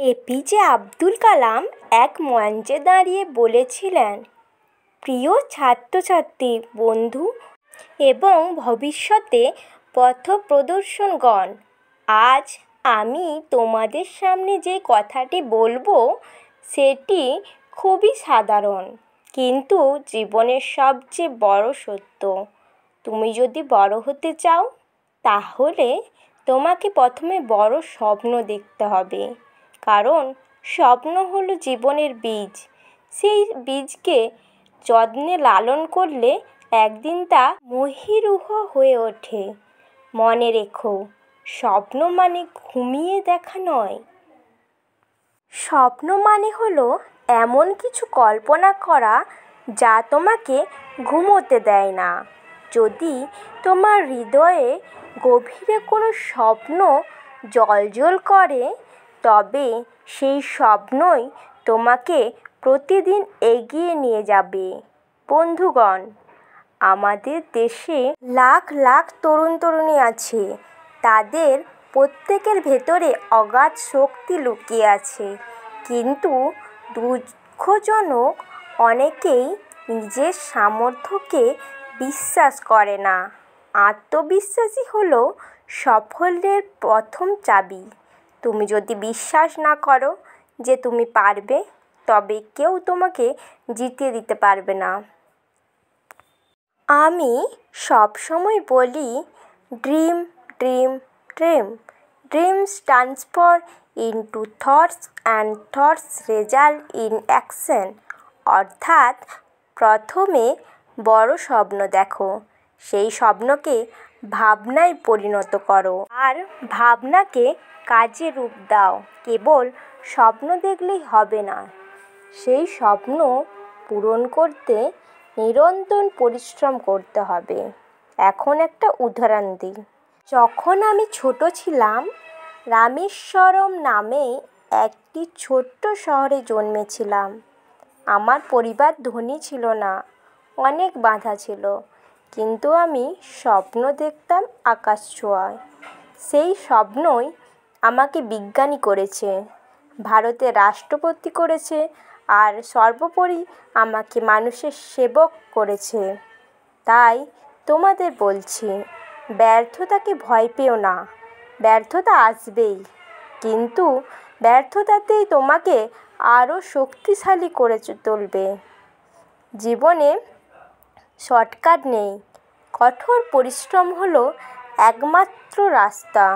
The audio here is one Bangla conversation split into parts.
এপিজে আব্দুল কালাম এক মঞ্চে দাঁড়িয়ে বলেছিলেন, প্রিয় ছাত্রছাত্রী বন্ধু এবং ভবিষ্যতে পথপ্রদর্শকগণ, আজ আমি তোমাদের সামনে যে কথাটি বলবো সেটি খুবই সাধারণ কিন্তু জীবনের সবচেয়ে বড় সত্য। তুমি যদি বড় হতে চাও তাহলে তোমাকে প্রথমে বড় স্বপ্ন দেখতে হবে, কারণ স্বপ্ন হলো জীবনের বীজ। সেই বীজকে যত্নে লালন করলে একদিন তা মহীরুহ হয়ে ওঠে। মনে রেখো, স্বপ্ন মানে ঘুমিয়ে দেখা নয়। স্বপ্ন মানে হলো এমন কিছু কল্পনা করা যা তোমাকে ঘুমোতে দেয় না। যদি তোমার হৃদয়ে গভীরে কোনো স্বপ্ন জ্বলজ্বল করে, তবে সেই স্বপ্নই তোমাকে প্রতিদিন এগিয়ে নিয়ে যাবে। বন্ধুগণ, আমাদের দেশে লাখ লাখ তরুণ তরুণী আছে। তাদের প্রত্যেকের ভেতরে অগাধ শক্তি লুকিয়ে আছে, কিন্তু দুঃখজনক অনেকেই নিজের সামর্থ্যকে বিশ্বাস করে না। আত্মবিশ্বাসই হলো সাফল্যের প্রথম চাবি। তুমি যদি বিশ্বাস না করো যে তুমি পারবে, তবে কেউ তোমাকে জিতিয়ে দিতে পারবে না। আমি সবসময় বলি, dream dream dream. Dreams transfer into thoughts and thoughts result in action. অর্থাৎ প্রথমে বড় স্বপ্ন দেখো, সেই স্বপ্নকে ভাবনায় পরিণত করো, আর ভাবনাকে কাজে রূপ দাও। কেবল স্বপ্ন দেখলেই হবে না, সেই স্বপ্ন পূরণ করতে নিরন্তর পরিশ্রম করতে হবে। এখন একটা উদাহরণ দিই। যখন আমি ছোট ছিলাম, রামেশ্বরম নামে একটি ছোট্ট শহরে জন্মেছিলাম। আমার পরিবার ধনী ছিল না, অনেক বাধা ছিল, কিন্তু আমি স্বপ্ন দেখতাম আকাশ ছোঁয়ার। সেই স্বপ্নই আমাকে বিজ্ঞানী করেছে, ভারতের রাষ্ট্রপতি করেছে, আর সর্বোপরি আমাকে মানুষের সেবক করেছে। তাই তোমাদের বলছি, ব্যর্থতাকে ভয় পেও না। ব্যর্থতা আসবেই, কিন্তু ব্যর্থতাতেই তোমাকে আরও শক্তিশালী করে তুলবে। জীবনে শর্টকাট নেই, কঠোর পরিশ্রম হলো একমাত্র রাস্তা।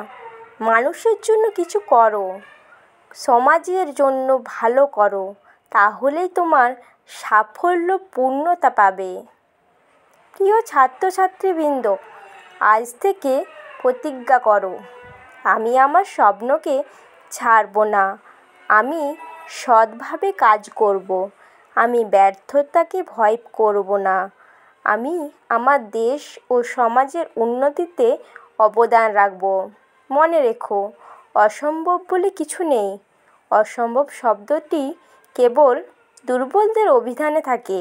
মানুষের জন্য কিছু করো, সমাজের জন্য ভালো করো, তাহলেই তোমার সাফল্য পূর্ণতা পাবে। প্রিয় ছাত্রছাত্রীবৃন্দ, আজ থেকে প্রতিজ্ঞা করো, আমি আমার স্বপ্নকে ছাড়ব না। আমি সৎভাবে কাজ করব, আমি ব্যর্থতাকে ভয় করব না। আমি আমার দেশ ও সমাজের উন্নতিতে অবদান রাখব। মনে রেখো, অসম্ভব বলে কিছু নেই। অসম্ভব শব্দটি কেবল দুর্বলদের অভিধানে থাকে।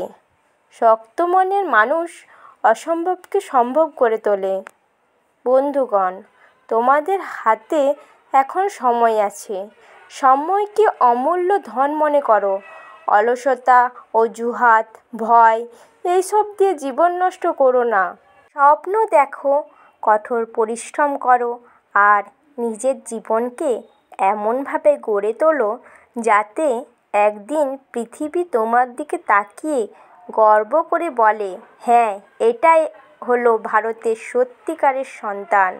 শক্ত মনের মানুষ অসম্ভবকে সম্ভব করে তোলে। বন্ধুগণ, তোমাদের হাতে এখন সময় আছে। সময়কে অমূল্য ধন মনে করো। অলসতা, অজুহাত, ভয় এইসব দিয়ে জীবন নষ্ট করো না। স্বপ্ন দেখো, কঠোর পরিশ্রম করো, আর নিজের জীবনকে এমনভাবে গড়ে তোলো যাতে একদিন পৃথিবী তোমার দিকে তাকিয়ে গর্ব করে বলে, হ্যাঁ, এটাই হলো ভারতের সত্যিকারের সন্তান।